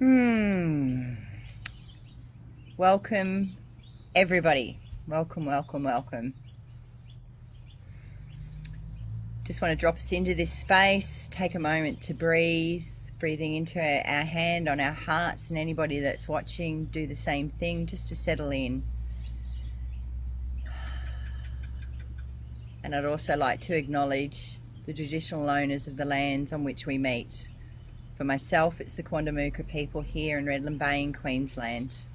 Hmm. Welcome, everybody. Welcome, welcome, welcome. Just want to drop us into this space, take a moment to breathe, breathing into our hand on our hearts, and anybody that's watching, do the same thing just to settle in. And I'd also like to acknowledge the traditional owners of the lands on which we meet. For myself, it's the Quandamooka people here in Redland Bay in Queensland.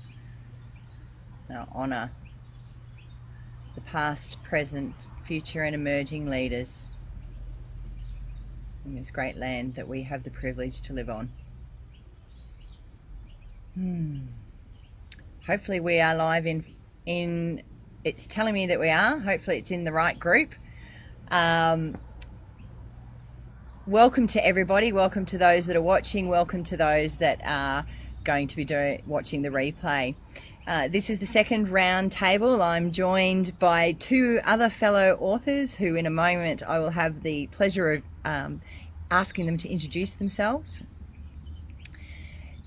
And I honour the past, present, future and emerging leaders in this great land that we have the privilege to live on. Hopefully we are live in it's telling me that we are. Hopefully it's in the right group. Welcome to everybody. Welcome to those that are watching. Welcome to those that are going to be watching the replay. This is the second roundtable. I'm joined by two other fellow authors who in a moment I will have the pleasure of asking them to introduce themselves.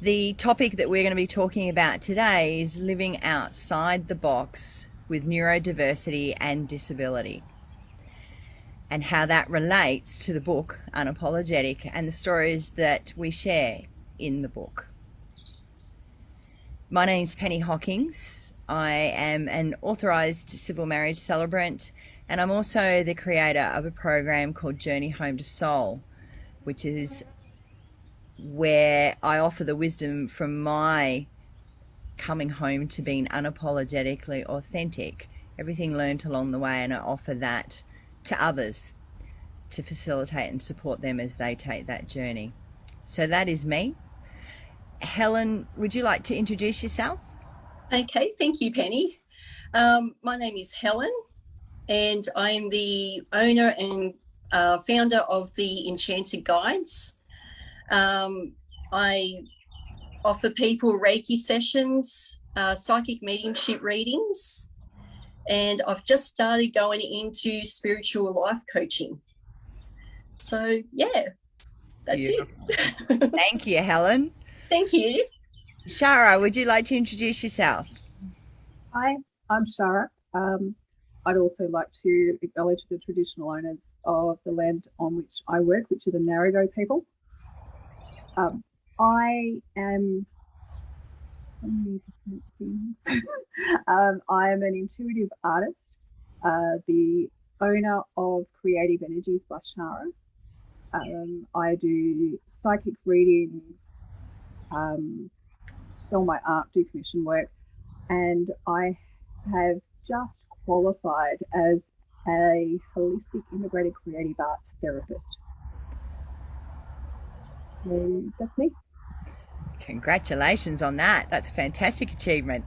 The topic that we're going to be talking about today is living outside the box with neurodiversity and disability, and how that relates to the book Unapologetic and the stories that we share in the book. My name's Penny Hockings. I am an authorised civil marriage celebrant, and I'm also the creator of a program called Journey Home to Seoul, which is where I offer the wisdom from my coming home to being unapologetically authentic, everything learned along the way, and I offer that to others to facilitate and support them as they take that journey. So that is me. Helen, would you like to introduce yourself? Okay, thank you, Penny. My name is Helen, and I am the owner and founder of the Enchanted Guides. I offer people Reiki sessions, psychic mediumship readings, and I've just started going into spiritual life coaching. So, yeah, that's it. Thank you, Helen. Thank you. Shara, would you like to introduce yourself? Hi, I'm Shara. I'd also like to acknowledge the traditional owners of the land on which I work, which are the Narragaow people. I am so many different things. I am an intuitive artist, the owner of Creative Energies by Shara. I do psychic readings, sell my art, do commission work, and I have just qualified as a holistic integrated creative arts therapist. So that's me. Congratulations on that. That's a fantastic achievement.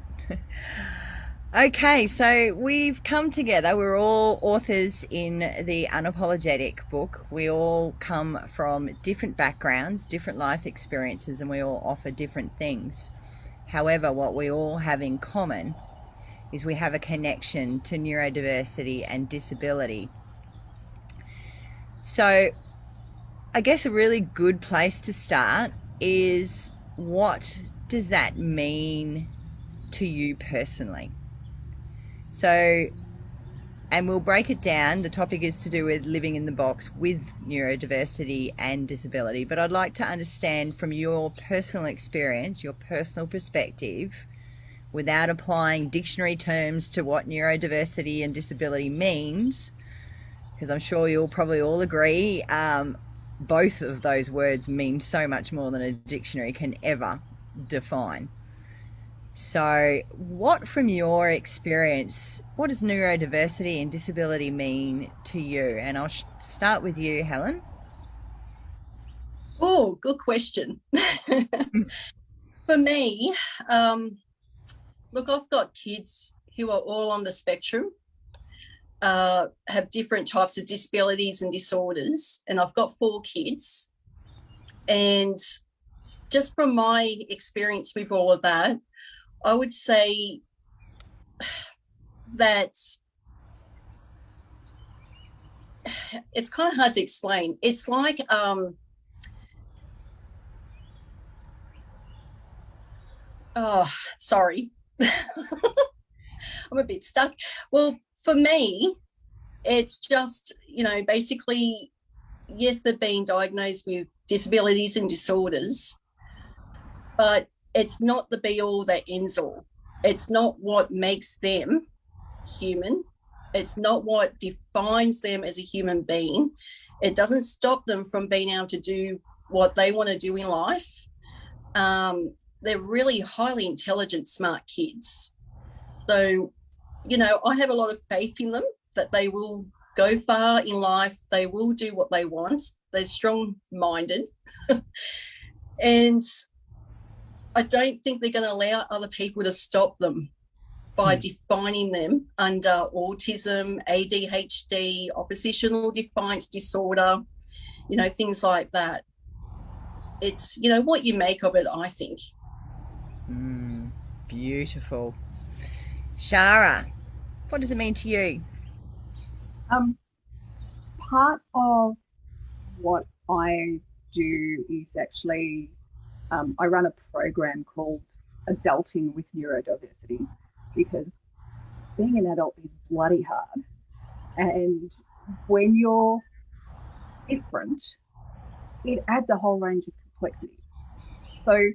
Okay, so we've come together. We're all authors in the Unapologetic book. We all come from different backgrounds, different life experiences, and we all offer different things. However, what we all have in common is we have a connection to neurodiversity and disability. So I guess a really good place to start is, what does that mean to you personally? So, and we'll break it down. The topic is to do with living in the box with neurodiversity and disability. But I'd like to understand from your personal experience, your personal perspective, without applying dictionary terms to what neurodiversity and disability means, because I'm sure you'll probably all agree, both of those words mean so much more than a dictionary can ever define. So what, from your experience, what does neurodiversity and disability mean to you? And I'll start with you, Helen. Oh, good question. For me, look, I've got kids who are all on the spectrum, have different types of disabilities and disorders, and I've got 4 kids. And just from my experience with all of that, I would say that it's kind of hard to explain. It's like Oh, sorry. I'm a bit stuck. Well, for me, it's just, basically, yes, they're being diagnosed with disabilities and disorders, but it's not the be all that ends all. It's not what makes them human. It's not what defines them as a human being. It doesn't stop them from being able to do what they want to do in life. They're really highly intelligent, smart kids. So, I have a lot of faith in them that they will go far in life. They will do what they want. They're strong-minded. And I don't think they're going to allow other people to stop them by defining them under autism, ADHD, oppositional defiance disorder, things like that. It's, what you make of it, I think. Beautiful. Shara, what does it mean to you? Part of what I do is actually I run a program called Adulting with Neurodiversity, because being an adult is bloody hard. And when you're different, it adds a whole range of complexities. So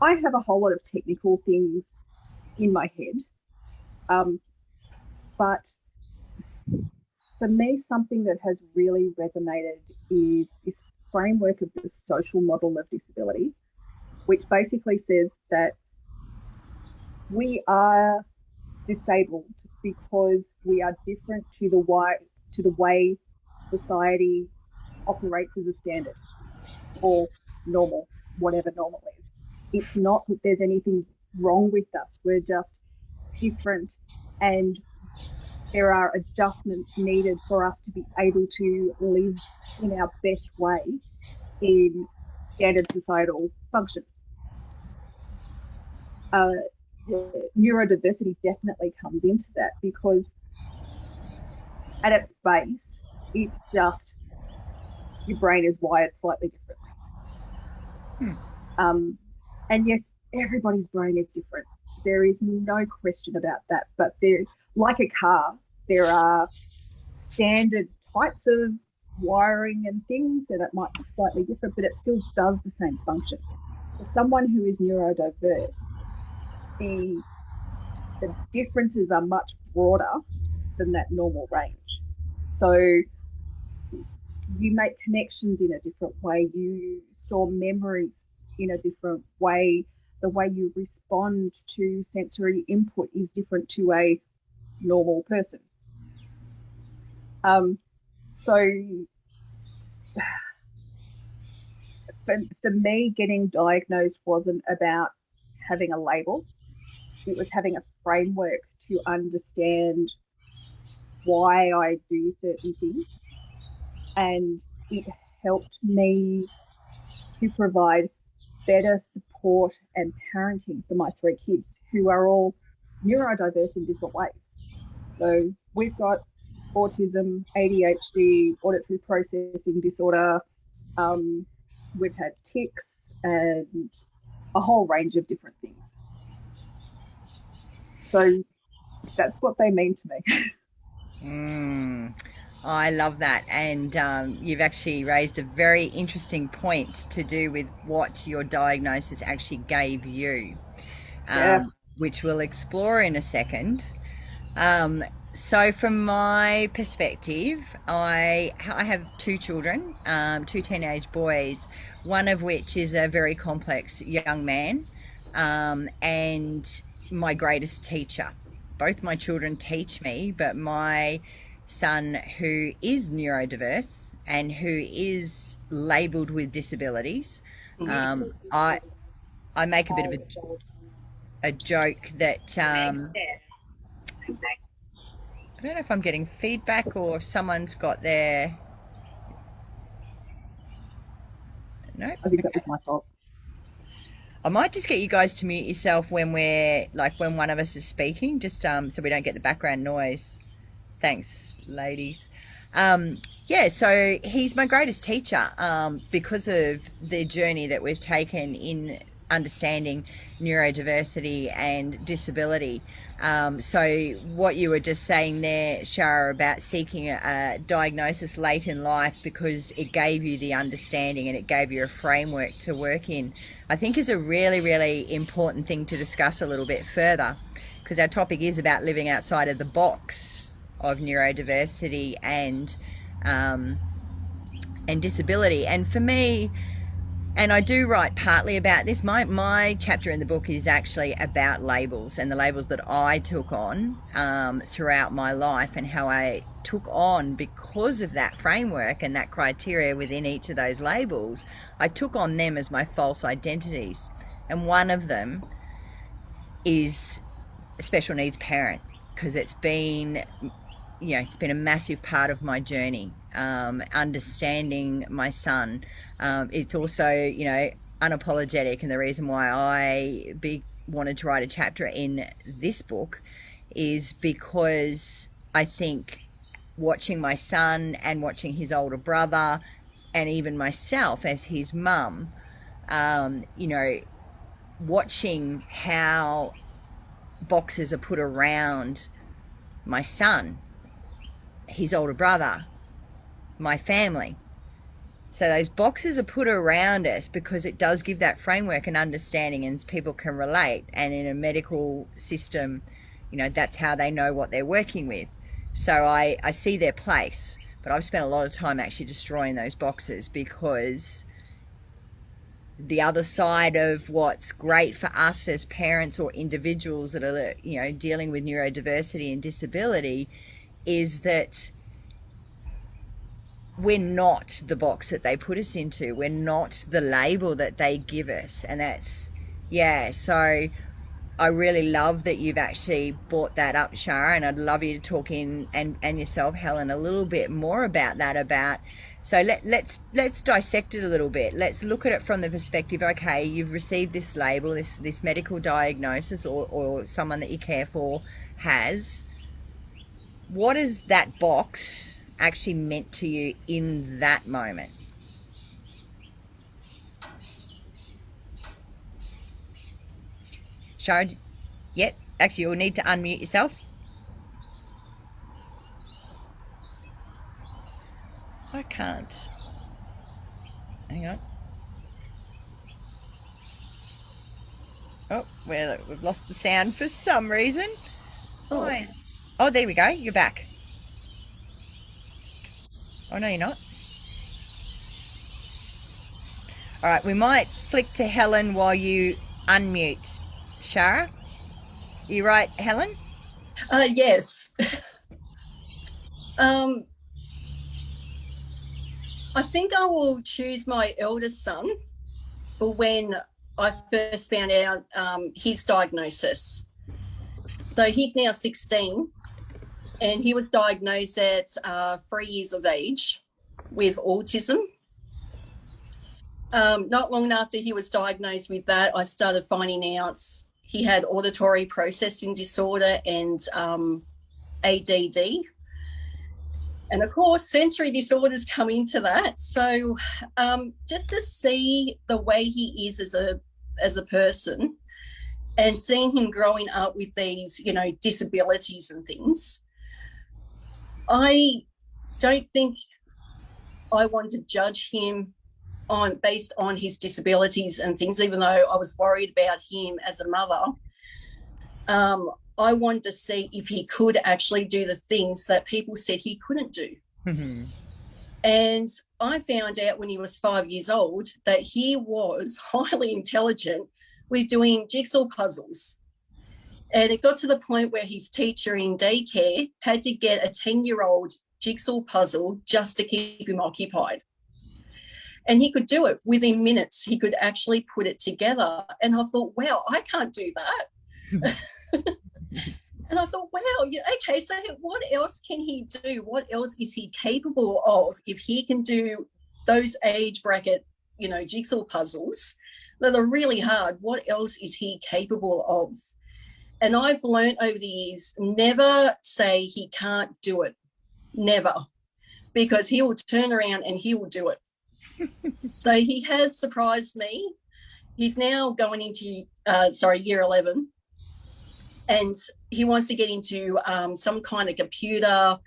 I have a whole lot of technical things in my head. But for me, something that has really resonated is this framework of the social model of disability, which basically says that we are disabled because we are different to the way society operates as a standard or normal, whatever normal is. It's not that there's anything wrong with us. We're just different, and there are adjustments needed for us to be able to live in our best way in standard societal function. Neurodiversity definitely comes into that, because at its base, it's just your brain is wired slightly differently. And yes, everybody's brain is different. There is no question about that. But there, like a car, there are standard types of wiring and things, and it might be slightly different, but it still does the same function. For someone who is neurodiverse, the differences are much broader than that normal range. So you make connections in a different way, you store memories in a different way, the way you respond to sensory input is different to a normal person. So for me, getting diagnosed wasn't about having a label. It was having a framework to understand why I do certain things. And it helped me to provide better support and parenting for my 3 kids, who are all neurodiverse in different ways. So we've got autism, ADHD, auditory processing disorder. We've had tics and a whole range of different things. So that's what they mean to me. I love that. And you've actually raised a very interesting point to do with what your diagnosis actually gave you, which we'll explore in a second. So from my perspective, I have 2 children, 2 teenage boys, one of which is a very complex young man, and my greatest teacher. Both my children teach me, but my son, who is neurodiverse and who is labelled with disabilities, I make a bit of a joke that I don't know if I'm getting feedback or if someone's got their... No? I think that was my fault. I might just get you guys to mute yourself when when one of us is speaking, just so we don't get the background noise. Thanks, ladies. So he's my greatest teacher because of the journey that we've taken in understanding neurodiversity and disability. So what you were just saying there, Shara, about seeking a diagnosis late in life because it gave you the understanding and it gave you a framework to work in, I think is a really, really important thing to discuss a little bit further, because our topic is about living outside of the box of neurodiversity and disability. And for me, and I do write partly about this. My chapter in the book is actually about labels and the labels that I took on throughout my life, and how I took on, because of that framework and that criteria within each of those labels, I took on them as my false identities. And one of them is a special needs parent, because it's been a massive part of my journey, understanding my son. It's also, unapologetic, and the reason why I wanted to write a chapter in this book is because I think watching my son and watching his older brother and even myself as his mum, watching how boxes are put around my son, his older brother, my family. So those boxes are put around us because it does give that framework and understanding, and people can relate. And in a medical system, that's how they know what they're working with. So I see their place, but I've spent a lot of time actually destroying those boxes, because the other side of what's great for us as parents or individuals that are, dealing with neurodiversity and disability is that we're not the box that they put us into. We're not the label that they give us. And that's, so I really love that you've actually brought that up, Shara, and I'd love you to talk in, and yourself, Helen, a little bit more about that. So let's dissect it a little bit. Let's look at it from the perspective, okay, you've received this label, this medical diagnosis, or someone that you care for has. What is that box actually meant to you in that moment? Shara, actually you'll need to unmute yourself. I can't. Hang on. Oh, well, we've lost the sound for some reason. Oh, there we go. You're back. Oh, no, you're not. All right, we might flick to Helen while you unmute. Shara, you right, Helen? Yes. I think I will choose my eldest son for when I first found out his diagnosis. So he's now 16, and he was diagnosed at 3 years of age with autism. Not long after he was diagnosed with that, I started finding out he had auditory processing disorder and ADD. And of course, sensory disorders come into that. So just to see the way he is as a person, and seeing him growing up with these, disabilities and things, I don't think I want to judge him based on his disabilities and things, even though I was worried about him as a mother. I wanted to see if he could actually do the things that people said he couldn't do. Mm-hmm. And I found out when he was 5 years old that he was highly intelligent with doing jigsaw puzzles. And it got to the point where his teacher in daycare had to get a 10-year-old jigsaw puzzle just to keep him occupied. And he could do it within minutes. He could actually put it together. And I thought, wow, I can't do that. And I thought, wow, okay, so what else can he do? What else is he capable of if he can do those age bracket, jigsaw puzzles that are really hard? What else is he capable of? And I've learned over the years, never say he can't do it. Never. Because he will turn around and he will do it. So he has surprised me he's now going into year 11, and he wants to get into some kind of computer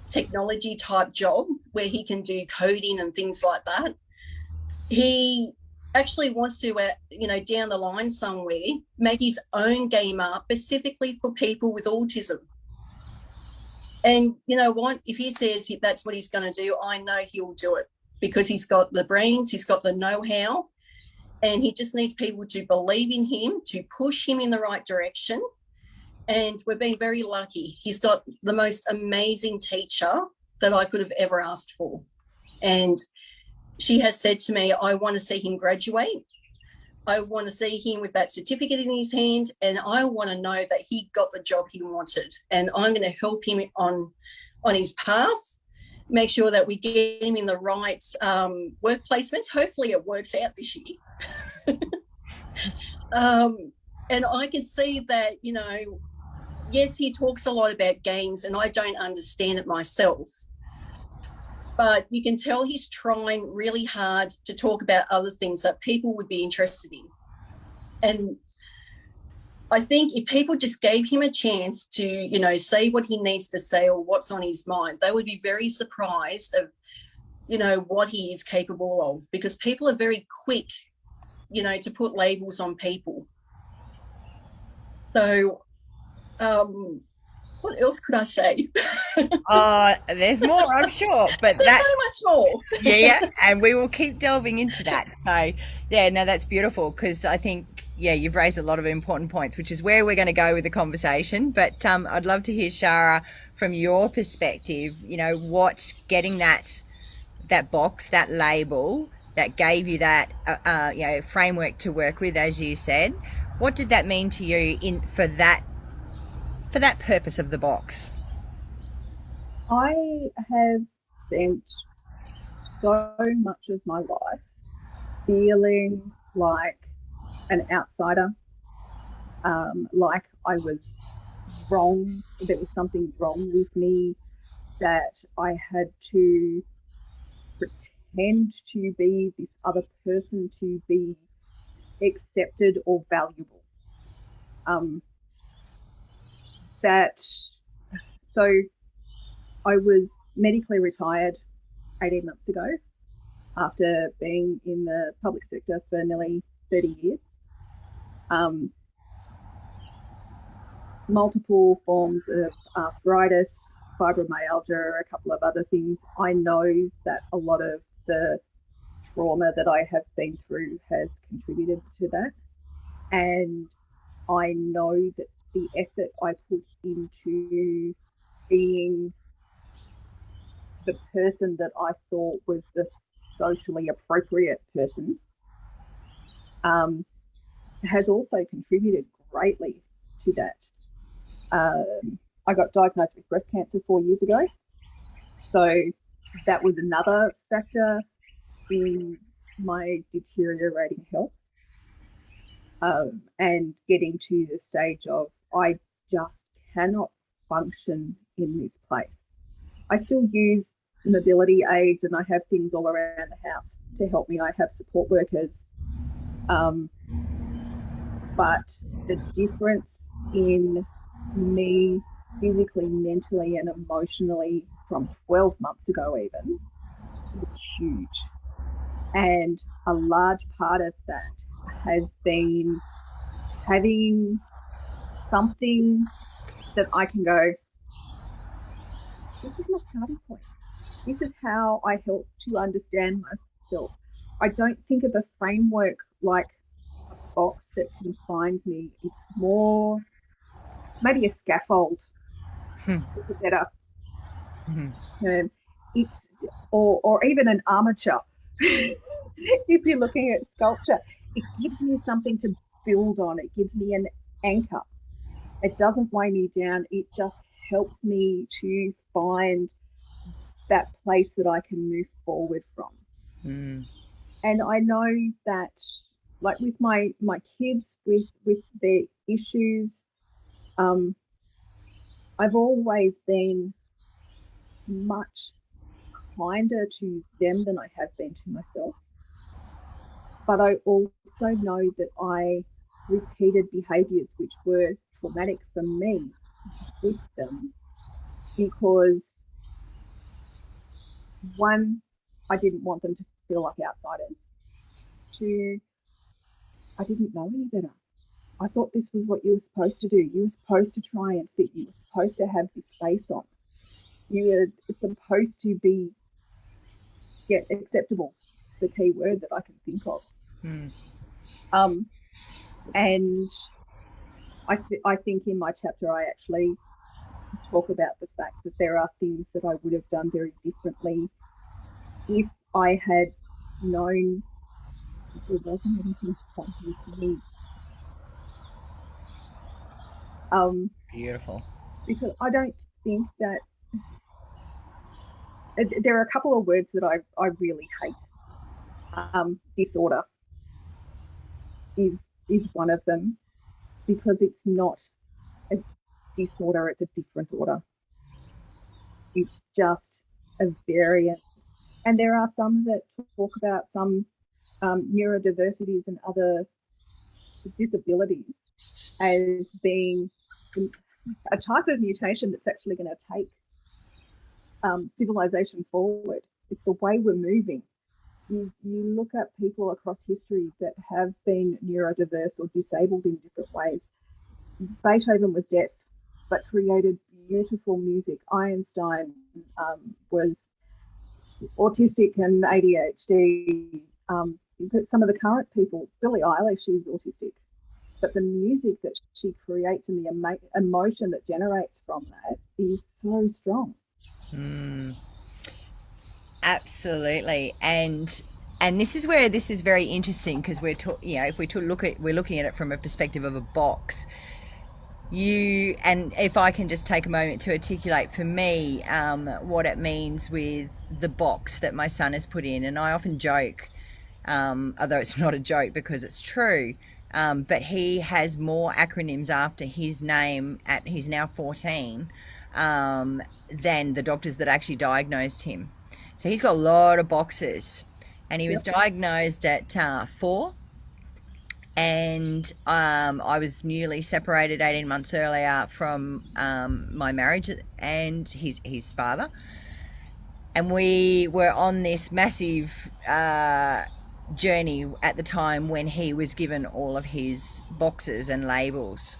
technology type job where he can do coding and things like that. He actually wants to, down the line somewhere, make his own game up specifically for people with autism. And you know what? If he says that's what he's going to do, I know he'll do it, because he's got the brains, he's got the know-how, and he just needs people to believe in him, to push him in the right direction. And we've been very lucky. He's got the most amazing teacher that I could have ever asked for. And she has said to me, I want to see him graduate. I want to see him with that certificate in his hand, and I want to know that he got the job he wanted. And I'm going to help him on his path, make sure that we get him in the right work placements. Hopefully it works out this year. And I can see that, yes, he talks a lot about games, and I don't understand it myself. But you can tell he's trying really hard to talk about other things that people would be interested in. And I think if people just gave him a chance to, say what he needs to say or what's on his mind, they would be very surprised of, what he is capable of, because people are very quick, to put labels on people. So, what else could I say? There's more, I'm sure, but there's so much more. yeah, and we will keep delving into that. So, yeah, no, that's beautiful, because I think, you've raised a lot of important points, which is where we're going to go with the conversation. But I'd love to hear, Shara, from your perspective, what getting that box, that label that gave you that, framework to work with, as you said, what did that mean to you for that purpose of the box? I have spent so much of my life feeling like an outsider, like I was wrong, there was something wrong with me, that I had to pretend to be this other person to be accepted or valuable. So I was medically retired 18 months ago after being in the public sector for nearly 30 years. Multiple forms of arthritis, fibromyalgia, a couple of other things. I know that a lot of the trauma that I have been through has contributed to that. And I know that the effort I put into being the person that I thought was the socially appropriate person has also contributed greatly to that. I got diagnosed with breast cancer 4 years ago. So that was another factor in my deteriorating health, and getting to the stage of I just cannot function in this place. I still use mobility aids, and I have things all around the house to help me. I have support workers. But the difference in me physically, mentally, and emotionally from 12 months ago even was huge. And a large part of that has been having something that I can go, this is my starting point. This is how I help to understand myself. I don't think of a framework like a box that confines me. It's more maybe a scaffold. It's a better term. It's or even an armature. If you're looking at sculpture, it gives me something to build on. It gives me an anchor. It doesn't weigh me down. It just helps me to find that place that I can move forward from. And I know that, like with my kids, with their issues, I've always been much kinder to them than I have been to myself. but I also know that I repeated behaviors which were traumatic for me with them because one, I didn't want them to feel like outsiders. Two, I didn't know any better. I thought this was what you were supposed to do. You were supposed to try and fit. You were supposed to have this face on. You were supposed to get acceptable, the key word that I can think of. And I think in my chapter I actually talk about the fact that there are things that I would have done very differently if I had known there wasn't anything from here for me. Beautiful. Because I don't think that there are a couple of words that I really hate. Disorder is one of them because it's not a disorder, it's a different order. It's just a variant. And there are some that talk about some neurodiversities and other disabilities as being a type of mutation that's actually going to take civilization forward. It's the way we're moving. You look at people across history that have been neurodiverse or disabled in different ways. Beethoven was deaf, but created beautiful music. Einstein was autistic and ADHD. Some of the current people, Billie Eilish is autistic, but the music that she creates and the emotion that generates from that is so strong. Absolutely. And this is where this is very interesting because we're if we're looking at it from a perspective of a box. And if I can just take a moment to articulate for me what it means with the box that my son has put in, and I often joke, although it's not a joke because it's true, but he has more acronyms after his name he's now 14 than the doctors that actually diagnosed him. So he's got a lot of boxes, and he was diagnosed at 4. And I was newly separated 18 months earlier from my marriage and his father. And we were on this massive journey at the time when he was given all of his boxes and labels.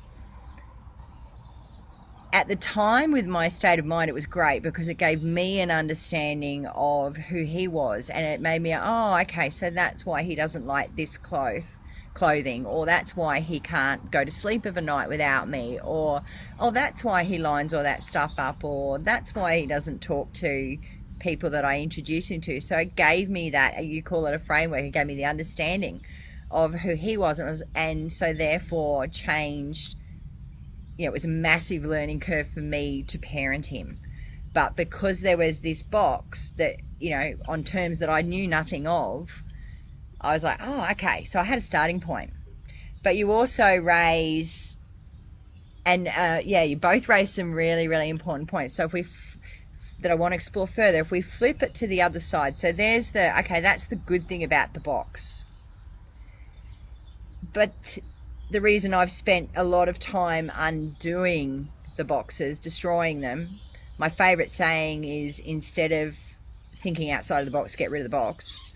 At the time, with my state of mind, it was great because it gave me an understanding of who he was, and it made me, oh, okay, so that's why he doesn't like this clothing, or that's why he can't go to sleep of a night without me, or oh, that's why he lines all that stuff up, or that's why he doesn't talk to people that I introduce him to. So it gave me that, you call it a framework, it gave me the understanding of who he was, and so therefore changed. It was a massive learning curve for me to parent him. But because there was this box that, on terms that I knew nothing of, I was like, oh, okay. So I had a starting point. But you also raise, and you both raise some really, really important points. So that I want to explore further, if we flip it to the other side. So there's that's the good thing about the box. But the reason I've spent a lot of time undoing the boxes, destroying them, my favorite saying is, instead of thinking outside of the box, get rid of the box.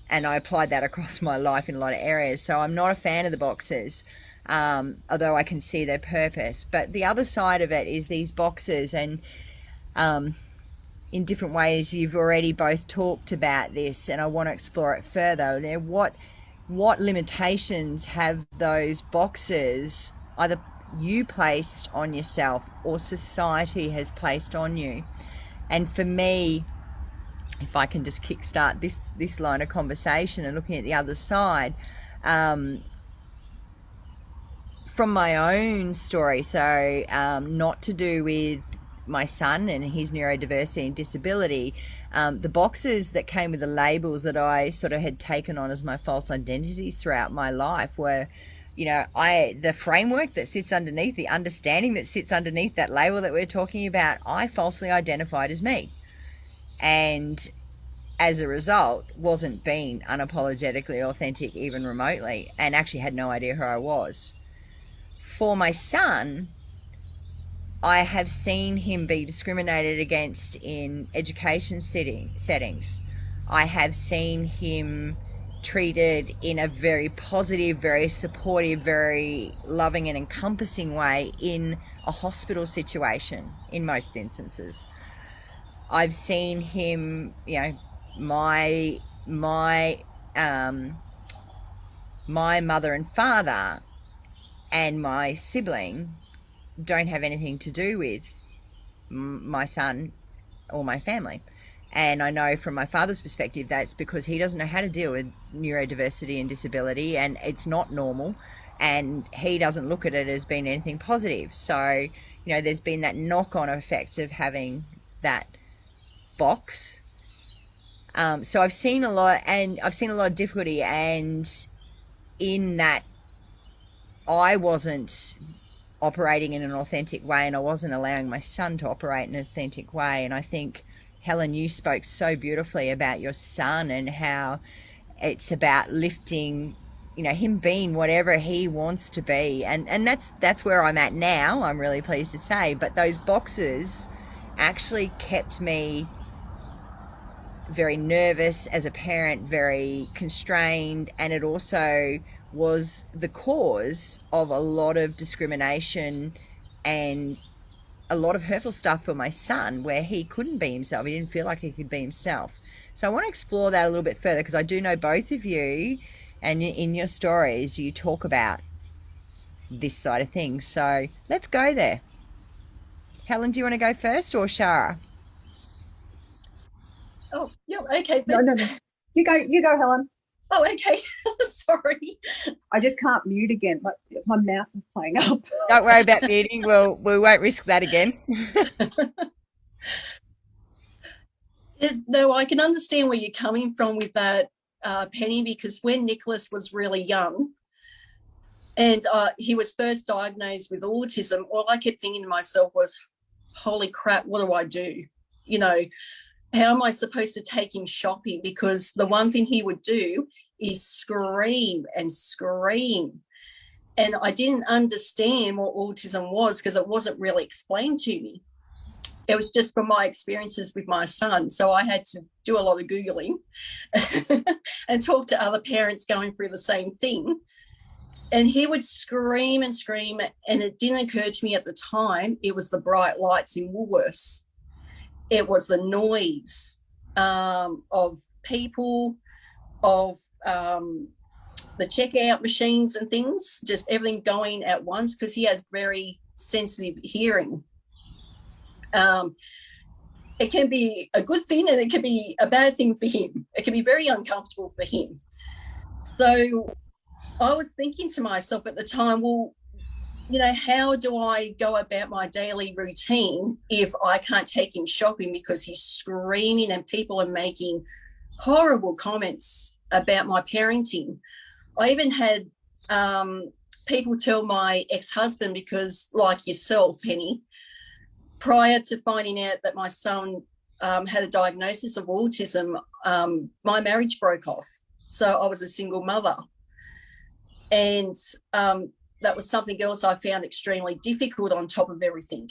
And I applied that across my life in a lot of areas. So I'm not a fan of the boxes, although I can see their purpose. But the other side of it is these boxes, and in different ways you've already both talked about this, and I want to explore it further. What limitations have those boxes either you placed on yourself or society has placed on you? And for me, if I can just kickstart this line of conversation and looking at the other side, from my own story, so not to do with my son and his neurodiversity and disability, the boxes that came with the labels that I sort of had taken on as my false identities throughout my life were, the framework that sits underneath, the understanding that sits underneath that label that we're talking about, I falsely identified as me. And as a result, wasn't being unapologetically authentic even remotely, and actually had no idea who I was. For my son, I have seen him be discriminated against in education settings. I have seen him treated in a very positive, very supportive, very loving and encompassing way in a hospital situation in most instances. I've seen him, you know, my mother and father and my sibling don't have anything to do with my son or my family. And I know from my father's perspective that's because he doesn't know how to deal with neurodiversity and disability, and it's not normal, and he doesn't look at it as being anything positive. So, you know, there's been that knock-on effect of having that box. So I've seen a lot, and I've seen a lot of difficulty, and in that I wasn't operating in an authentic way, and I wasn't allowing my son to operate in an authentic way. And I think, Helen, you spoke so beautifully about your son and how it's about lifting, you know, him being whatever he wants to be. And that's where I'm at now, I'm really pleased to say. But those boxes actually kept me very nervous as a parent, very constrained, and it also was the cause of a lot of discrimination and a lot of hurtful stuff for my son, where he couldn't be himself. He didn't feel like he could be himself. So I want to explore that a little bit further, because I do know both of you, and in your stories you talk about this side of things. So let's go there. Helen, do you want to go first, or Shara? Oh, yeah, okay. No. You go, Helen. Oh, okay. Sorry. I just can't mute again. My mouse is playing up. Don't worry about muting. We won't risk that again. No, I can understand where you're coming from with that, Penny, because when Nicholas was really young and he was first diagnosed with autism, all I kept thinking to myself was, holy crap, what do I do? You know, how am I supposed to take him shopping? Because the one thing he would do is scream and scream. And I didn't understand what autism was because it wasn't really explained to me. It was just from my experiences with my son. So I had to do a lot of Googling and talk to other parents going through the same thing. And he would scream and scream. And it didn't occur to me at the time, it was the bright lights in Woolworths. It was the noise of people, of the checkout machines and things, just everything going at once, because he has very sensitive hearing. It can be a good thing and it can be a bad thing for him. It can be very uncomfortable for him. So I was thinking to myself at the time, well, you know, how do I go about my daily routine if I can't take him shopping because he's screaming and people are making horrible comments about my parenting? I even had people tell my ex-husband, because like yourself, Penny, prior to finding out that my son had a diagnosis of autism, my marriage broke off. So I was a single mother. And that was something else I found extremely difficult on top of everything.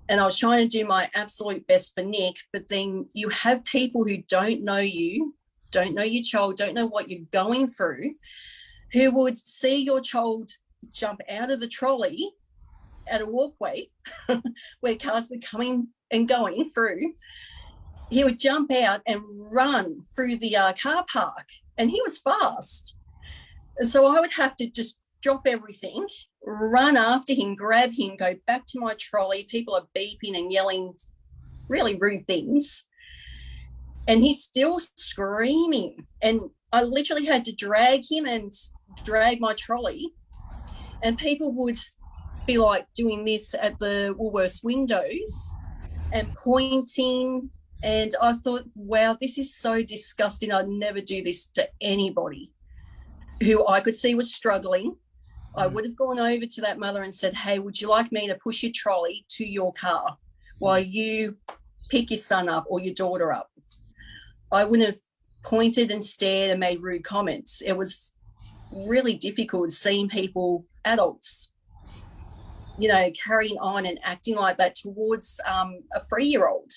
And I was trying to do my absolute best for Nick, but then you have people who don't know you, don't know your child, don't know what you're going through, who would see your child jump out of the trolley at a walkway where cars were coming and going through. He would jump out and run through the car park, and he was fast. And so I would have to just drop everything, run after him, grab him, go back to my trolley. People are beeping and yelling really rude things. And he's still screaming. And I literally had to drag him and drag my trolley. And people would be like doing this at the Woolworths windows and pointing. And I thought, wow, this is so disgusting. I'd never do this to anybody who I could see was struggling. I would have gone over to that mother and said, hey, would you like me to push your trolley to your car while you pick your son up or your daughter up? I wouldn't have pointed and stared and made rude comments. It was really difficult seeing people, adults, carrying on and acting like that towards a 3-year-old.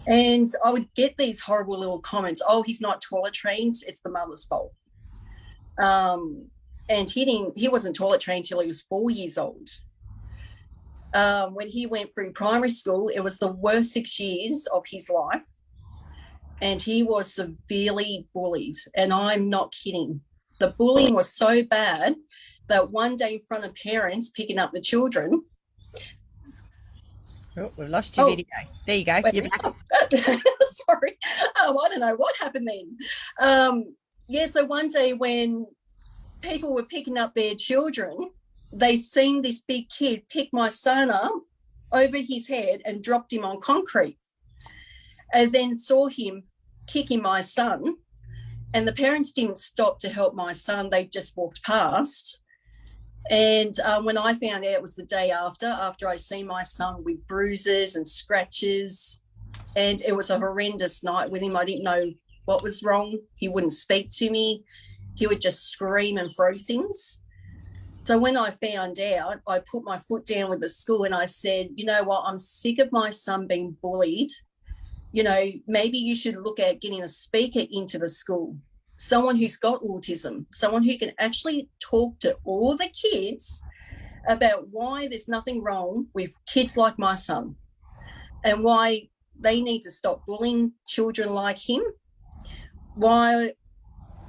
And I would get these horrible little comments. Oh, he's not toilet trained. It's the mother's fault. And he wasn't toilet trained till he was 4 years old. When he went through primary school, it was the worst 6 years of his life. And he was severely bullied. And I'm not kidding. The bullying was so bad that one day in front of parents picking up the children. Oh, we've lost your video. There you go. You're back. Sorry. I don't know what happened then. So one day when people were picking up their children, they seen this big kid pick my son up over his head and dropped him on concrete, and then saw him kicking my son. And the parents didn't stop to help my son. They just walked past. And when I found out, it was the day after I seen my son with bruises and scratches. And it was a horrendous night with him. I didn't know what was wrong. He wouldn't speak to me. He would just scream and throw things. So when I found out, I put my foot down with the school and I said, you know what, I'm sick of my son being bullied. Maybe you should look at getting a speaker into the school, someone who's got autism, someone who can actually talk to all the kids about why there's nothing wrong with kids like my son and why they need to stop bullying children like him, why,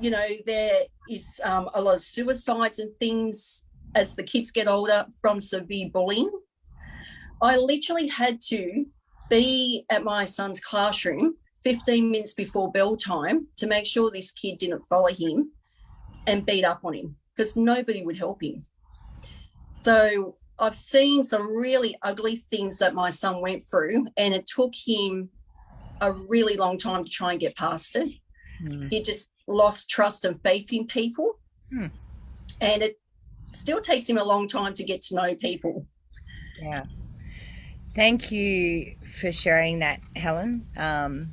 there is a lot of suicides and things as the kids get older from severe bullying. I literally had to be at my son's classroom 15 minutes before bell time to make sure this kid didn't follow him and beat up on him, because nobody would help him. So I've seen some really ugly things that my son went through, and it took him a really long time to try and get past it. He just lost trust and faith in people. And it still takes him a long time to get to know people. Yeah. Thank you for sharing that, Helen. We're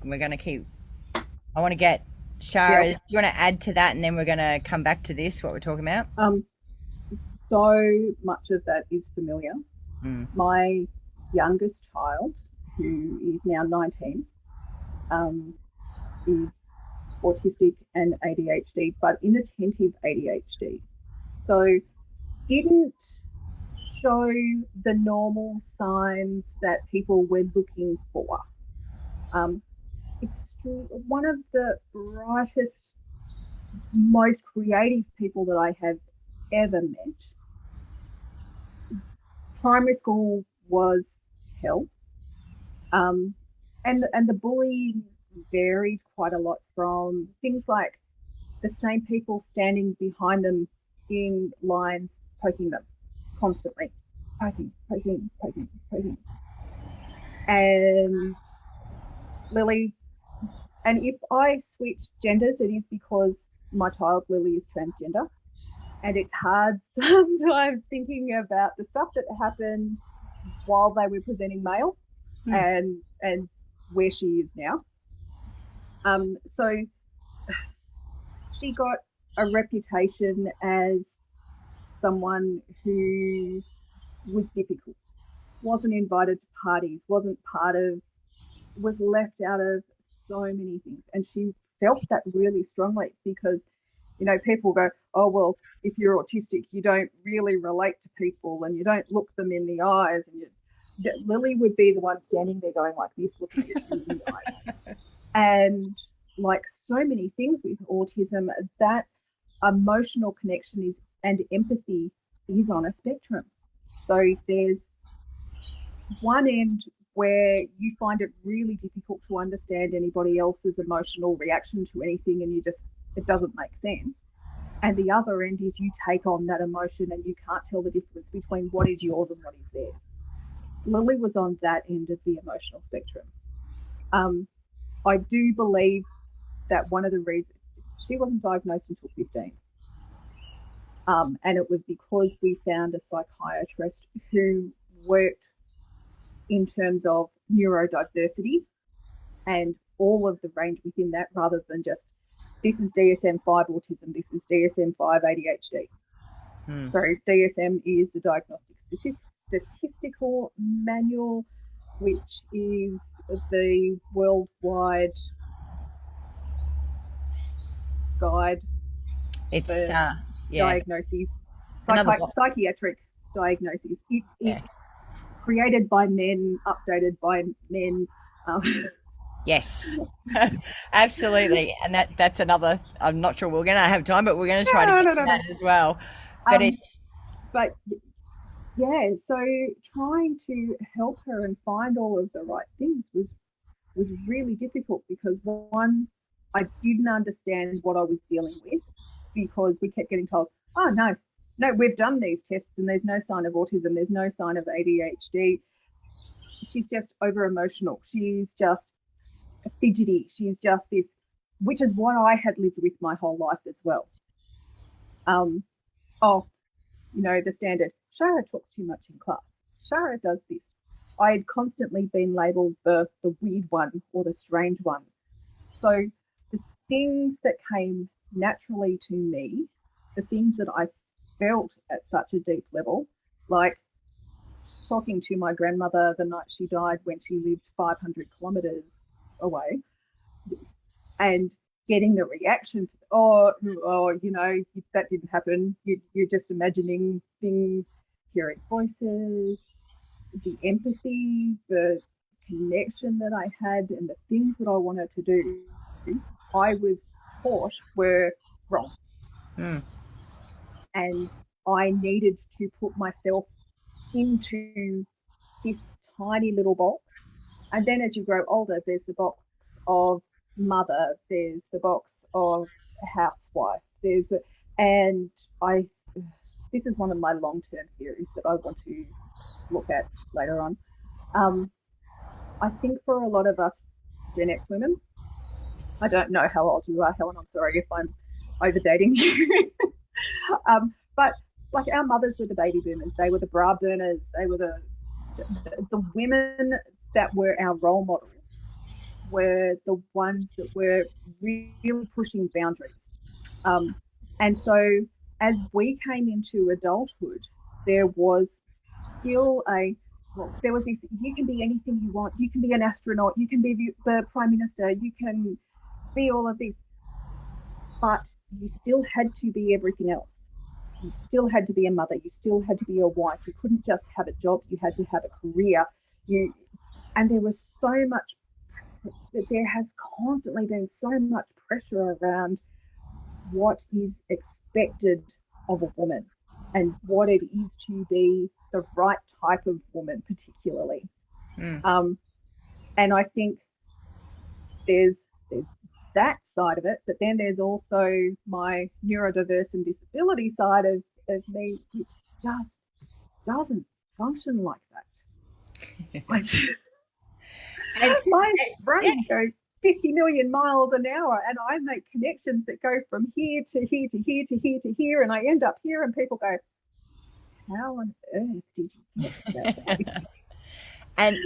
going to keep... I want to get Shara, do you want to add to that, and then we're going to come back to this, what we're talking about? So much of that is familiar. My youngest child, who is now 19, is autistic and ADHD, but inattentive ADHD. So didn't show the normal signs that people were looking for. It's one of the brightest, most creative people that I have ever met. Primary school was hell. And the bullying varied quite a lot, from things like the same people standing behind them in lines, poking them constantly, poking. And Lily, and if I switch genders, it is because my child Lily is transgender, and it's hard sometimes thinking about the stuff that happened while they were presenting male and where she is now. So she got a reputation as someone who was difficult, wasn't invited to parties, was left out of so many things. And she felt that really strongly because, people go, oh, well, if you're autistic, you don't really relate to people and you don't look them in the eyes. And Lily would be the one standing there going like this, looking at you in the eyes. And like so many things with autism, that emotional connection and empathy is on a spectrum. So there's one end where you find it really difficult to understand anybody else's emotional reaction to anything, and it doesn't make sense. And the other end is you take on that emotion and you can't tell the difference between what is yours and what is theirs. Lily was on that end of the emotional spectrum. I do believe that one of the reasons she wasn't diagnosed until 15. And it was because we found a psychiatrist who worked in terms of neurodiversity and all of the range within that, rather than just this is DSM-5 autism, this is DSM-5 ADHD. So DSM is the Diagnostic Statistical Manual, which is the worldwide guide for diagnoses, psychiatric diagnoses. It's created by men, updated by men. Yes, absolutely. And that's another, I'm not sure we're going to have time, but we're going to try to get to that as well. But yeah, so trying to help her and find all of the right things was really difficult, because one, I didn't understand what I was dealing with, because we kept getting told, oh, no, we've done these tests and there's no sign of autism, there's no sign of ADHD. She's just over emotional. She's just fidgety. She's just this, which is what I had lived with my whole life as well. The standard, Shara talks too much in class. Shara does this. I had constantly been labelled the weird one or the strange one. So the things that came naturally to me, the things that I felt at such a deep level, like talking to my grandmother the night she died when she lived 500 kilometres away, and getting the reaction, that didn't happen. You're just imagining things, hearing voices, the empathy, the connection that I had, and the things that I wanted to do, I was taught were wrong. And I needed to put myself into this tiny little box. And then as you grow older, there's the box of mother, there's the box of housewife, this is one of my long-term theories that I want to look at later on. I think for a lot of us Gen X women, I don't know how old you are, Helen, I'm sorry if I'm overdating you. But like our mothers were the baby boomers, they were the bra burners, they were the women that were our role models, were the ones that were really pushing boundaries. And so as we came into adulthood, there was still there was this, you can be anything you want, you can be an astronaut, you can be the Prime Minister, you can be all of this, but you still had to be everything else. You still had to be a mother, you still had to be a wife, you couldn't just have a job, you had to have a career. And there was so much, there has constantly been so much pressure around what is expected of a woman and what it is to be the right type of woman, particularly. And I think there's that side of it, but then there's also my neurodiverse and disability side of me, which just doesn't function like that. My brain goes 50 million miles an hour, and I make connections that go from here to here to here to here to here, and I end up here, and people go, how on earth did you get that? And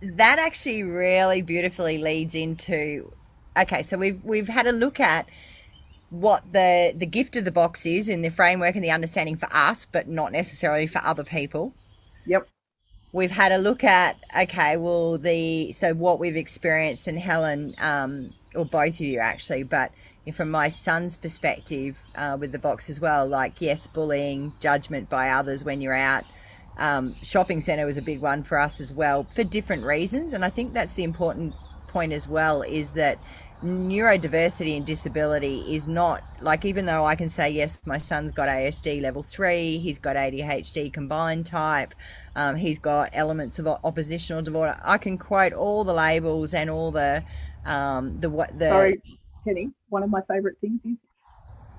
that actually really beautifully leads into, okay, so we've had a look at what the gift of the box is in the framework and the understanding for us, but not necessarily for other people. Yep. We've had a look at, okay, well, so what we've experienced, and Helen, or both of you actually, but from my son's perspective with the box as well, like, yes, bullying, judgment by others when you're out. Shopping centre was a big one for us as well, for different reasons. And I think that's the important point as well, is that neurodiversity and disability is not, like, even though I can say, yes, my son's got ASD level 3, he's got ADHD combined type, he's got elements of oppositional disorder, I can quote all the labels and all the Sorry, Penny, one of my favourite things is,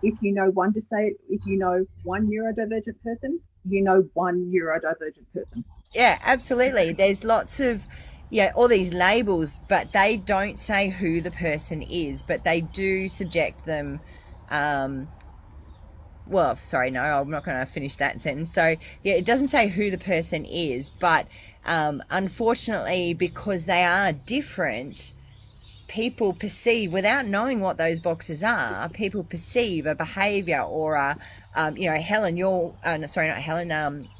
if you know one neurodivergent person, you know one neurodivergent person. Yeah, absolutely. There's lots of all these labels, but they don't say who the person is, but they do subject them well, sorry, no, I'm not going to finish that sentence. So, yeah, it doesn't say who the person is, but unfortunately, because they are different, people perceive, without knowing what those boxes are, people perceive a behavior or a, Helen, your, sorry, not Helen,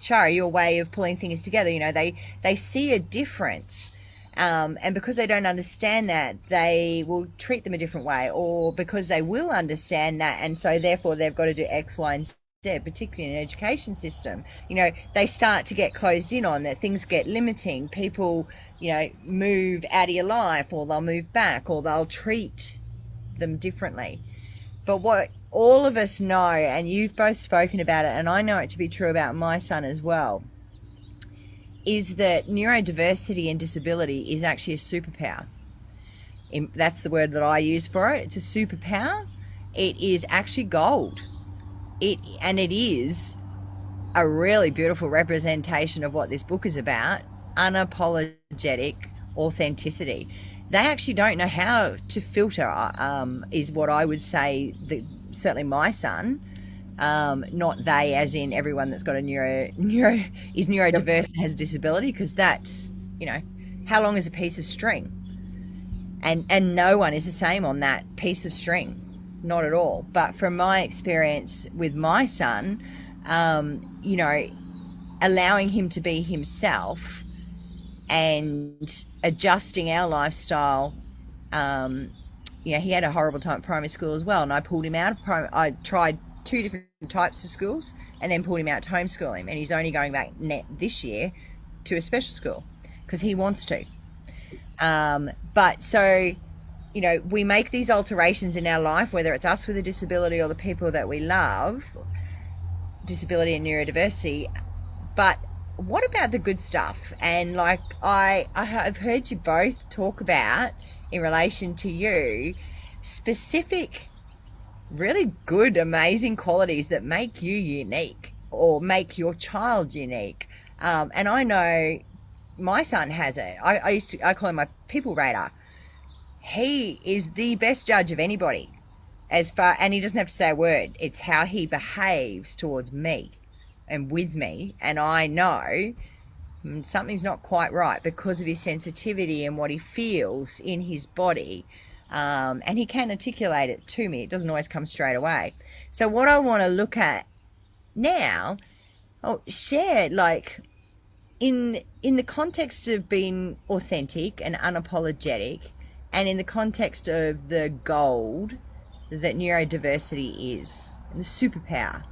Shara, your way of pulling things together, they see a difference. And because they don't understand that, they will treat them a different way, or because they will understand that, and so therefore they've got to do X, Y, and Z, particularly in an education system. They start to get closed in on that, things get limiting, people, move out of your life, or they'll move back, or they'll treat them differently. But what all of us know, and you've both spoken about it, and I know it to be true about my son as well, is that neurodiversity and disability is actually a superpower. That's the word that I use for it. It's a superpower. It is actually gold. It is a really beautiful representation of what this book is about: unapologetic authenticity. They actually don't know how to filter, is what I would say, certainly my son, not they as in everyone that's got a is neurodiverse and has a disability, because that's, how long is a piece of string? And no one is the same on that piece of string, not at all. But from my experience with my son, allowing him to be himself and adjusting our lifestyle. He had a horrible time at primary school as well, and I pulled him out of I tried 2 different types of schools and then pulled him out to homeschool him, and he's only going back this year to a special school because he wants to. But so, we make these alterations in our life, whether it's us with a disability or the people that we love, disability and neurodiversity. But what about the good stuff? And like I've heard you both talk about, in relation to you, specific, really good, amazing qualities that make you unique or make your child unique. And I know my son has it. I call him my people radar. He is the best judge of anybody, and he doesn't have to say a word. It's how he behaves towards me and with me, and I know something's not quite right because of his sensitivity and what he feels in his body. And he can articulate it to me. It doesn't always come straight away. So what I want to look at now, share, like, in the context of being authentic and unapologetic, and in the context of the gold that neurodiversity is, the superpower.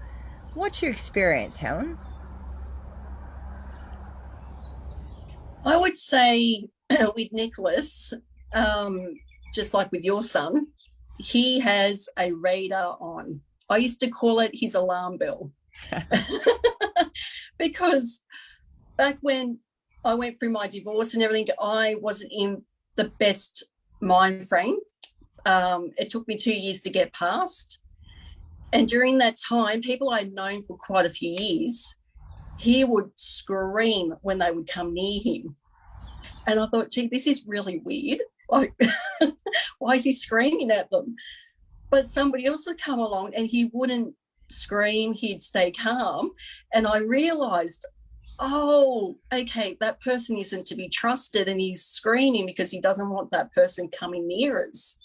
What's your experience, Helen? I would say with Nicholas, just like with your son, he has a radar on. I used to call it his alarm bell. Because back when I went through my divorce and everything, I wasn't in the best mind frame. It took me 2 years to get past. And during that time, people I'd known for quite a few years, he would scream when they would come near him. And I thought, gee, this is really weird. Like, why is he screaming at them? But somebody else would come along and he wouldn't scream, he'd stay calm. And I realised, oh, okay, that person isn't to be trusted, and he's screaming because he doesn't want that person coming near us.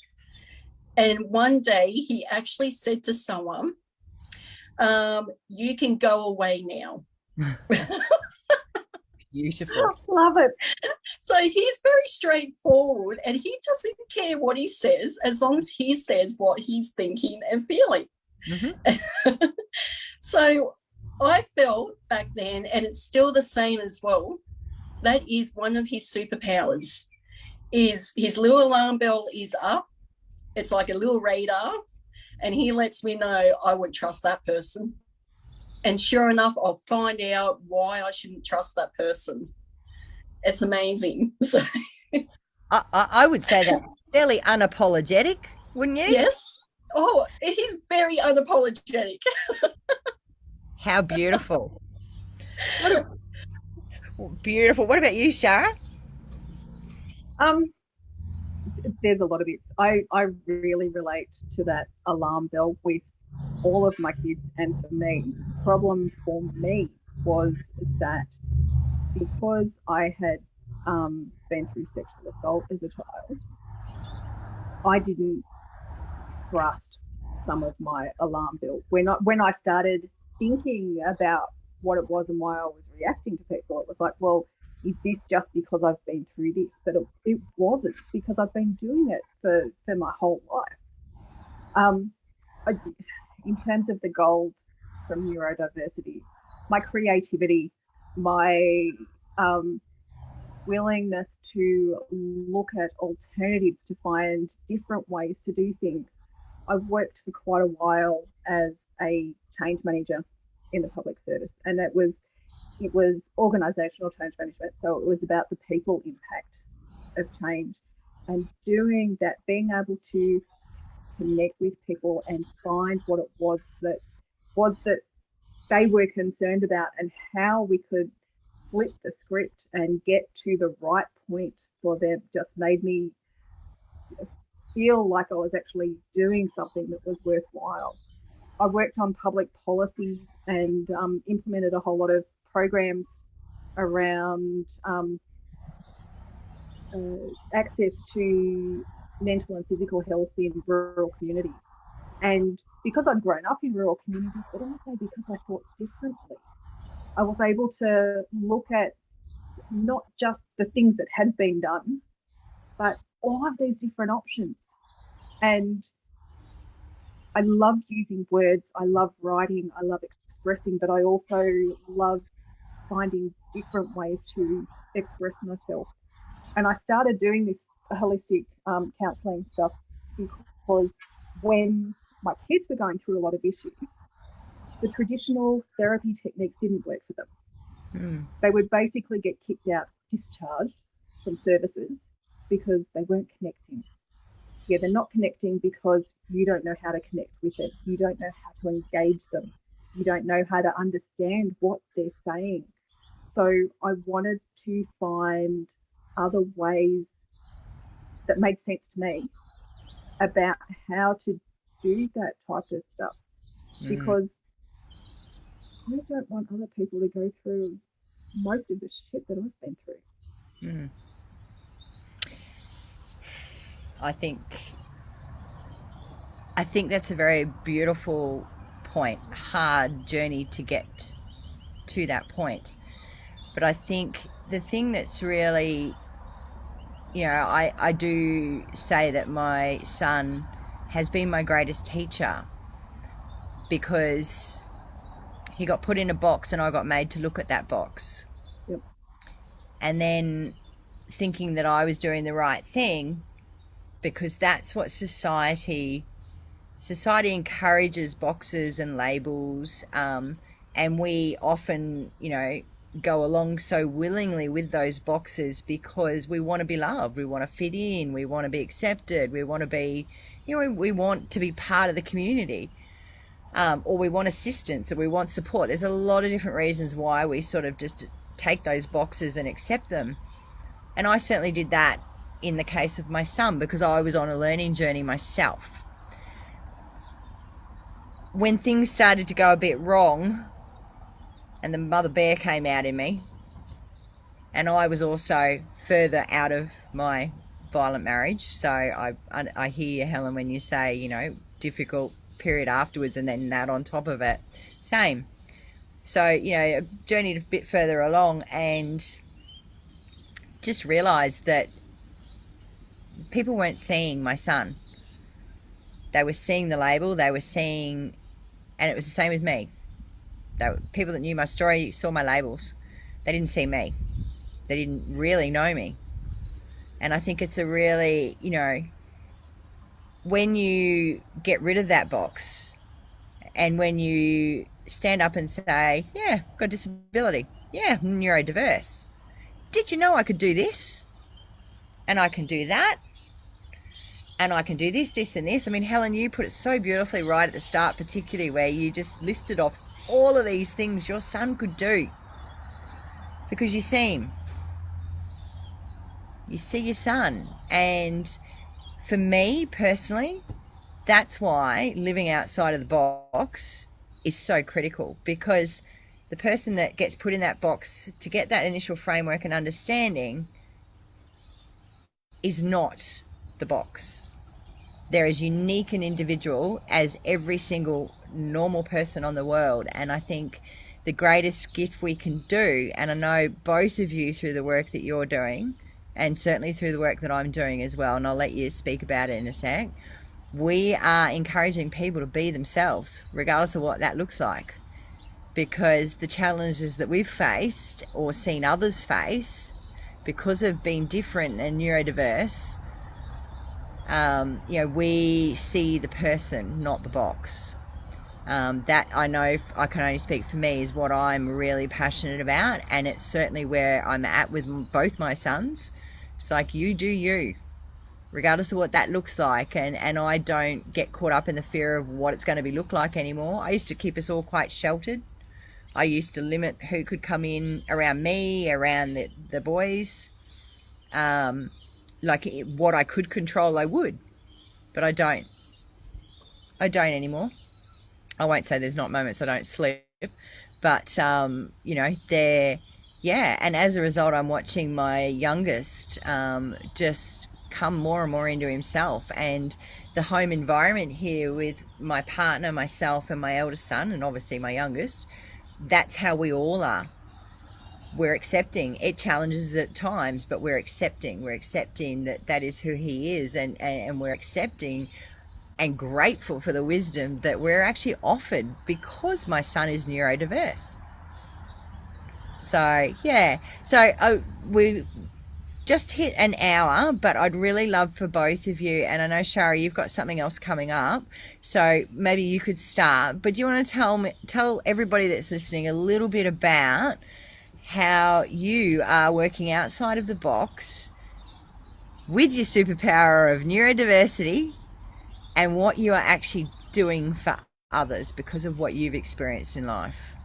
And one day he actually said to someone, you can go away now. Beautiful. Love it. So he's very straightforward, and he doesn't care what he says as long as he says what he's thinking and feeling. Mm-hmm. So I felt back then, and it's still the same as well, that is one of his superpowers, is his little alarm bell is up. It's like a little radar, and he lets me know I would trust that person. And sure enough, I'll find out why I shouldn't trust that person. It's amazing. So I would say that fairly unapologetic, wouldn't you? Yes. Oh, he's very unapologetic. How beautiful. Beautiful. What about you, Shara? There's a lot of it. I really relate to that alarm bell with all of my kids and for me. The problem for me was that because I had been through sexual assault as a child, I didn't trust some of my alarm bells. When I started thinking about what it was and why I was reacting to people, it was like, well, is this just because I've been through this? But it wasn't, because I've been doing it for my whole life. In terms of the gold from neurodiversity, my creativity, my willingness to look at alternatives to find different ways to do things. I've worked for quite a while as a change manager in the public service, and it was organisational change management. So it was about the people impact of change, and doing that, being able to connect with people and find what it was that they were concerned about, and how we could flip the script and get to the right point for them, just made me feel like I was actually doing something that was worthwhile. I worked on public policy and implemented a whole lot of programs around access to mental and physical health in rural communities. And because I'd grown up in rural communities, but also because I thought differently, I was able to look at not just the things that had been done, but all of these different options. And I love using words, I love writing, I love expressing, but I also love finding different ways to express myself. And I started doing this holistic counselling stuff because when my kids were going through a lot of issues, the traditional therapy techniques didn't work for them. They would basically get kicked out, discharged from services because they weren't connecting. Yeah, they're not connecting because you don't know how to connect with them. You don't know how to engage them. You don't know how to understand what they're saying. So I wanted to find other ways that made sense to me about how to do that type of stuff, because I don't want other people to go through most of the shit that I've been through. I think that's a very beautiful point. Hard journey to get to that point. But I think the thing that's really, I do say that my son has been my greatest teacher, because he got put in a box and I got made to look at that box. Yep. And then thinking that I was doing the right thing, because that's what society encourages, boxes and labels, and we often go along so willingly with those boxes because we want to be loved, we want to fit in, we want to be accepted, we want to be we want to be part of the community, or we want assistance, or we want support. There's a lot of different reasons why we sort of just take those boxes and accept them. And I certainly did that in the case of my son, because I was on a learning journey myself. When things started to go a bit wrong and the mother bear came out in me, and I was also further out of my violent marriage, so I hear you, Helen, when you say, difficult period afterwards and then that on top of it, same. So, I journeyed a bit further along and just realised that people weren't seeing my son. They were seeing the label, they were seeing, and it was the same with me. People that knew my story saw my labels. They didn't see me. They didn't really know me. And I think it's a really, when you get rid of that box, and when you stand up and say, yeah, I've got a disability, yeah, I'm neurodiverse. Did you know I could do this? And I can do that? And I can do this, this, and this. I mean, Helen, you put it so beautifully right at the start, particularly where you just listed off all of these things your son could do, because you see him. You see your son. And for me personally, that's why living outside of the box is so critical, because the person that gets put in that box to get that initial framework and understanding is not the box. They're as unique and individual as every single normal person on the world. And I think the greatest gift we can do, and I know both of you through the work that you're doing, and certainly through the work that I'm doing as well, and I'll let you speak about it in a sec, we are encouraging people to be themselves, regardless of what that looks like. Because the challenges that we've faced or seen others face, because of being different and neurodiverse, we see the person, not the box. That, I know, I can only speak for me, is what I'm really passionate about, and it's certainly where I'm at with both my sons. It's like, you do you, regardless of what that looks like, and I don't get caught up in the fear of what it's going to be look like anymore. I used to keep us all quite sheltered. I used to limit who could come in around me, around the boys. What I could control, I would, but I don't anymore. I won't say there's not moments I don't sleep, but they're, yeah. And as a result, I'm watching my youngest just come more and more into himself, and the home environment here with my partner, myself, and my eldest son, and obviously my youngest, that's how we all are. We're accepting. It challenges at times, but we're accepting that is who he is, and we're accepting and grateful for the wisdom that we're actually offered because my son is neurodiverse. So yeah, we just hit an hour, but I'd really love for both of you, and I know Shara, you've got something else coming up, so maybe you could start. But do you want to tell everybody that's listening a little bit about how you are working outside of the box with your superpower of neurodiversity, and what you are actually doing for others because of what you've experienced in life?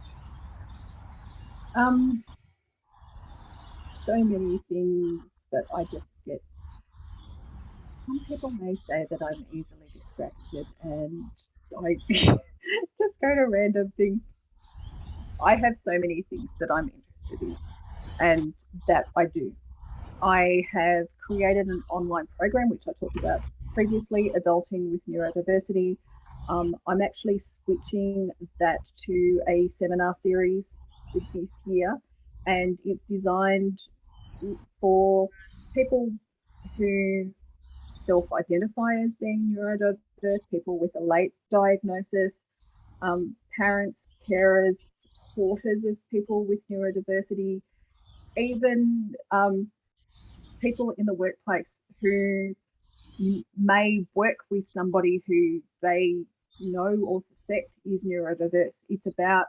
So many things that I just get. Some people may say that I'm easily distracted and I just go to random things. I have so many things that I'm interested in and that I do. I have created an online program, which I talked about previously, Adulting with Neurodiversity. I'm actually switching that to a seminar series this year, and it's designed for people who self-identify as being neurodiverse, people with a late diagnosis, parents, carers, supporters of people with neurodiversity, even people in the workplace who may work with somebody who they know or suspect is neurodiverse. It's about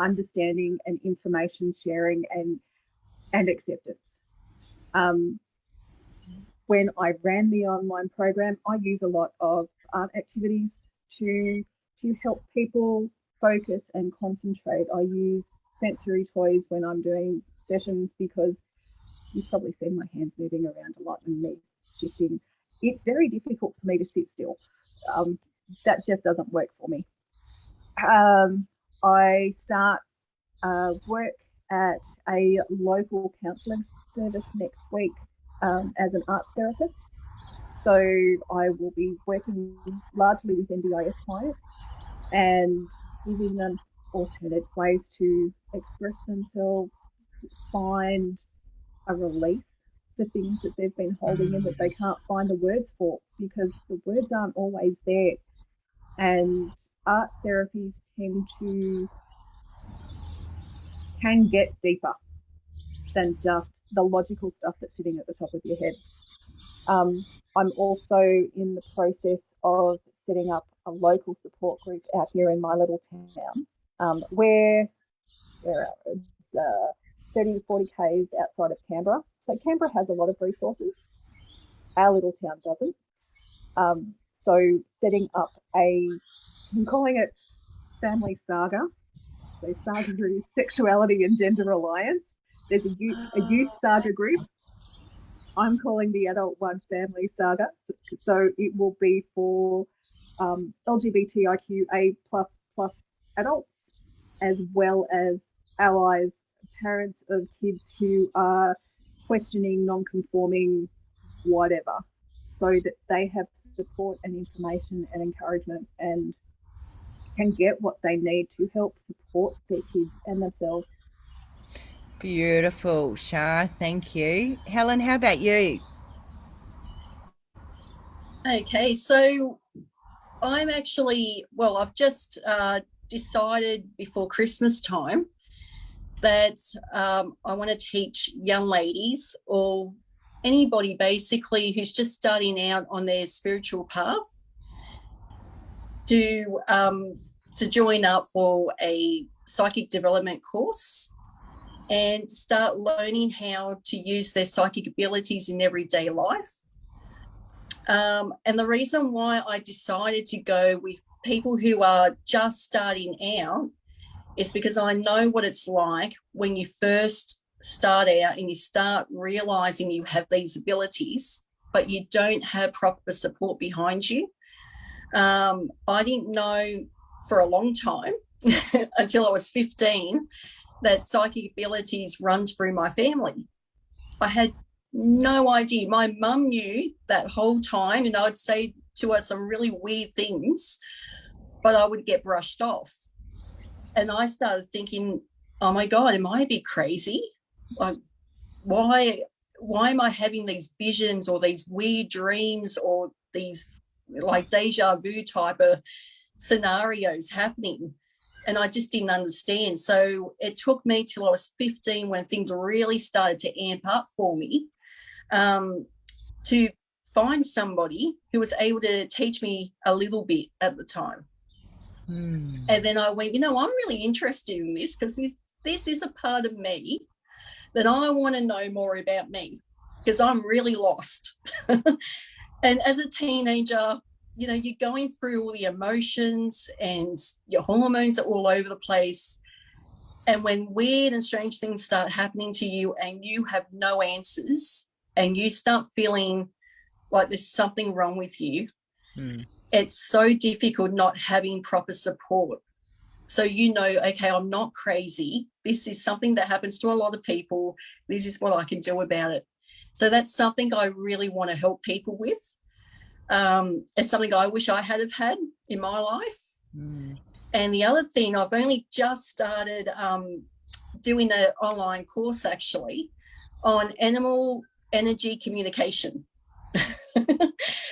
understanding and information sharing and acceptance. When I ran the online program, I use a lot of art activities to help people focus and concentrate. I use sensory toys when I'm doing sessions because you've probably seen my hands moving around a lot and me shifting. It's very difficult for me to sit still. That just doesn't work for me. I start work at a local counselling service next week as an arts therapist. So I will be working largely with NDIS clients and giving them alternate ways to express themselves, find a release for things that they've been holding in that they can't find the words for, because the words aren't always there. And art therapies can get deeper than just the logical stuff that's sitting at the top of your head. I'm also in the process of setting up a local support group out here in my little town, where there are 30 to 40 k's outside of Canberra. So Canberra has a lot of resources. Our little town doesn't. So setting up I'm calling it Family Saga. So Saga is Sexuality and Gender Alliance. There's a youth saga group. I'm calling the adult one Family Saga. So it will be for LGBTIQA plus adults, as well as allies, parents of kids who are questioning, non-conforming, whatever, so that they have support and information and encouragement and can get what they need to help support their kids and themselves. Beautiful, Shara. Thank you. Helen, how about you? Okay, so I'm actually, well, I've just decided before Christmas time that I want to teach young ladies or anybody basically who's just starting out on their spiritual path to join up for a psychic development course and start learning how to use their psychic abilities in everyday life. And the reason why I decided to go with people who are just starting out is because I know what it's like when you first start out and you start realizing you have these abilities, but you don't have proper support behind you. I didn't know for a long time until I was 15 that psychic abilities runs through my family. I had no idea. My mum knew that whole time, and I'd say to her some really weird things, but I would get brushed off. And I started thinking, oh my God, am I a bit crazy? Like, why am I having these visions or these weird dreams or these like deja vu type of scenarios happening? And I just didn't understand. So it took me till I was 15 when things really started to amp up for me, to find somebody who was able to teach me a little bit at the time. And then I went, I'm really interested in this because this is a part of me that I want to know more about me because I'm really lost. And as a teenager, you're going through all the emotions and your hormones are all over the place. And when weird and strange things start happening to you and you have no answers and you start feeling like there's something wrong with you, it's so difficult not having proper support. So okay, I'm not crazy. This is something that happens to a lot of people. This is what I can do about it. So that's something I really want to help people with. It's something I wish I had in my life. And the other thing, I've only just started doing an online course actually on animal energy communication.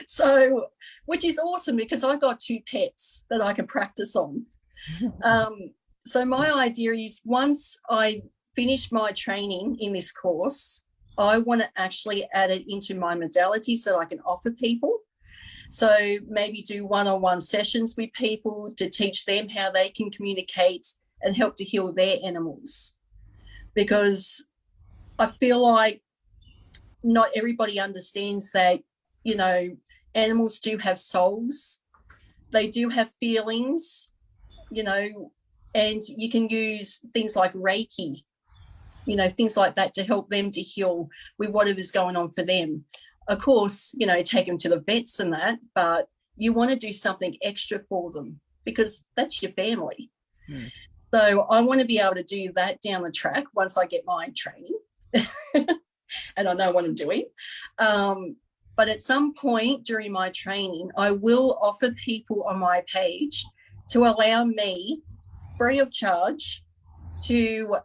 So, which is awesome because I got 2 pets that I can practice on. So my idea is once I finish my training in this course, I want to actually add it into my modalities that I can offer people. So maybe do one-on-one sessions with people to teach them how they can communicate and help to heal their animals. Because I feel like not everybody understands that, animals do have souls. They do have feelings, and you can use things like Reiki, things like that to help them to heal with whatever's going on for them. Of course, take them to the vets and that, but you want to do something extra for them because that's your family. So I want to be able to do that down the track once I get my training and I know what I'm doing. But at some point during my training, I will offer people on my page to allow me free of charge to,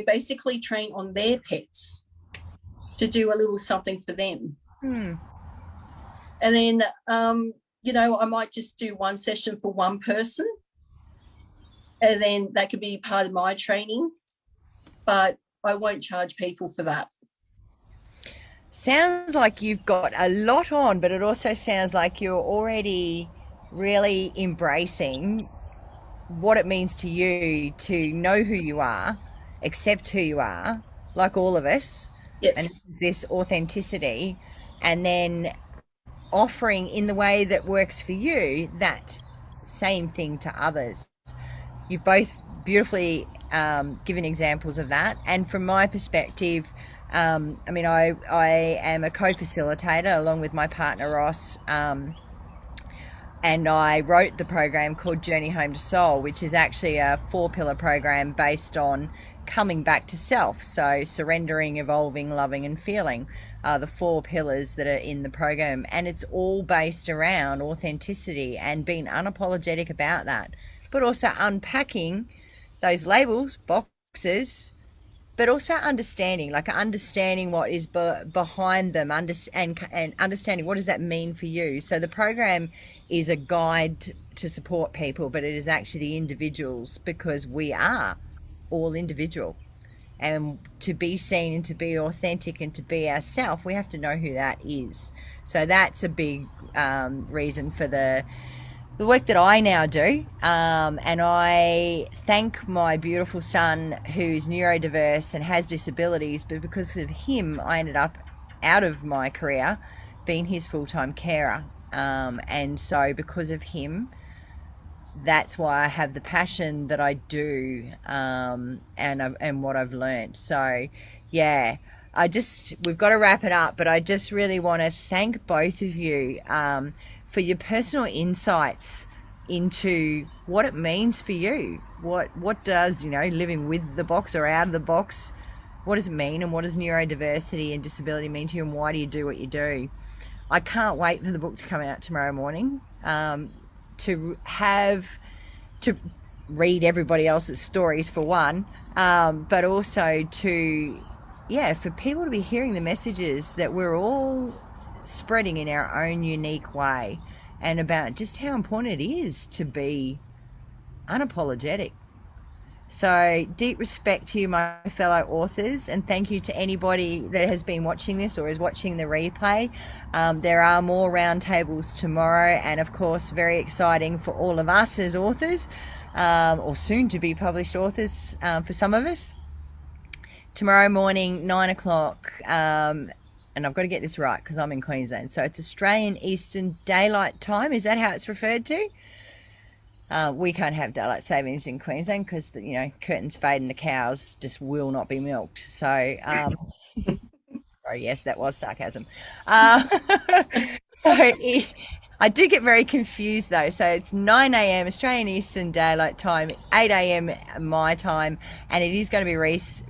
basically train on their pets to do a little something for them. And then, I might just do one session for one person and then that could be part of my training, but I won't charge people for that. Sounds like you've got a lot on, but it also sounds like you're already really embracing what it means to you to know who you are, accept who you are, like all of us. Yes. And this authenticity, and then offering in the way that works for you that same thing to others. You've both beautifully given examples of that. And from my perspective, I am a co-facilitator along with my partner Ross, and I wrote the program called Journey Home to Soul, which is actually a 4-pillar program based on coming back to self. So surrendering, evolving, loving, and feeling are the 4 pillars that are in the program, and it's all based around authenticity and being unapologetic about that, but also unpacking those labels, boxes, but also understanding what is behind them, and understanding what does that mean for you. So the program is a guide to support people, but it is actually the individuals, because we are all individual, and to be seen and to be authentic and to be ourselves, we have to know who that is. So that's a big reason for the work that I now do. And I thank my beautiful son, who's neurodiverse and has disabilities, but because of him, I ended up out of my career being his full-time carer. And so because of him, that's why I have the passion that I do, and what I've learned. So yeah, we've got to wrap it up, but I just really want to thank both of you for your personal insights into what it means for you. What does, living with the box or out of the box, what does it mean, and what does neurodiversity and disability mean to you, and why do you do what you do? I can't wait for the book to come out tomorrow morning, to read everybody else's stories for one, but also for people to be hearing the messages that we're all spreading in our own unique way, and about just how important it is to be unapologetic. So deep respect to you, my fellow authors, and thank you to anybody that has been watching this or is watching the replay. There are more roundtables tomorrow, and of course very exciting for all of us as authors, or soon to be published authors, for some of us. Tomorrow morning, 9 o'clock, and I've got to get this right because I'm in Queensland, so it's Australian Eastern Daylight Time. Is that how it's referred to? We can't have daylight savings in Queensland because curtains fade and the cows just will not be milked. So sorry, yes, that was sarcasm. So I do get very confused though. So it's 9 a.m. Australian Eastern Daylight Time, 8 a.m. my time, and it is going to be released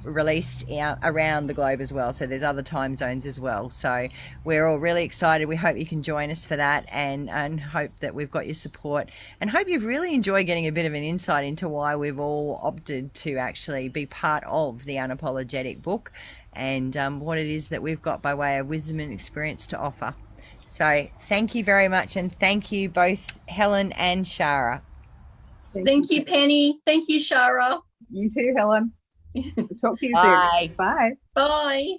around the globe as well. So there's other time zones as well. So we're all really excited. We hope you can join us for that, and hope that we've got your support, and hope you've really enjoyed getting a bit of an insight into why we've all opted to actually be part of the Unapologetic book, and what it is that we've got by way of wisdom and experience to offer. So thank you very much, and thank you both, Helen and Shara. Thank you, Penny. Thank you, Shara. You too, Helen. Talk to you Bye. soon. Bye. Bye.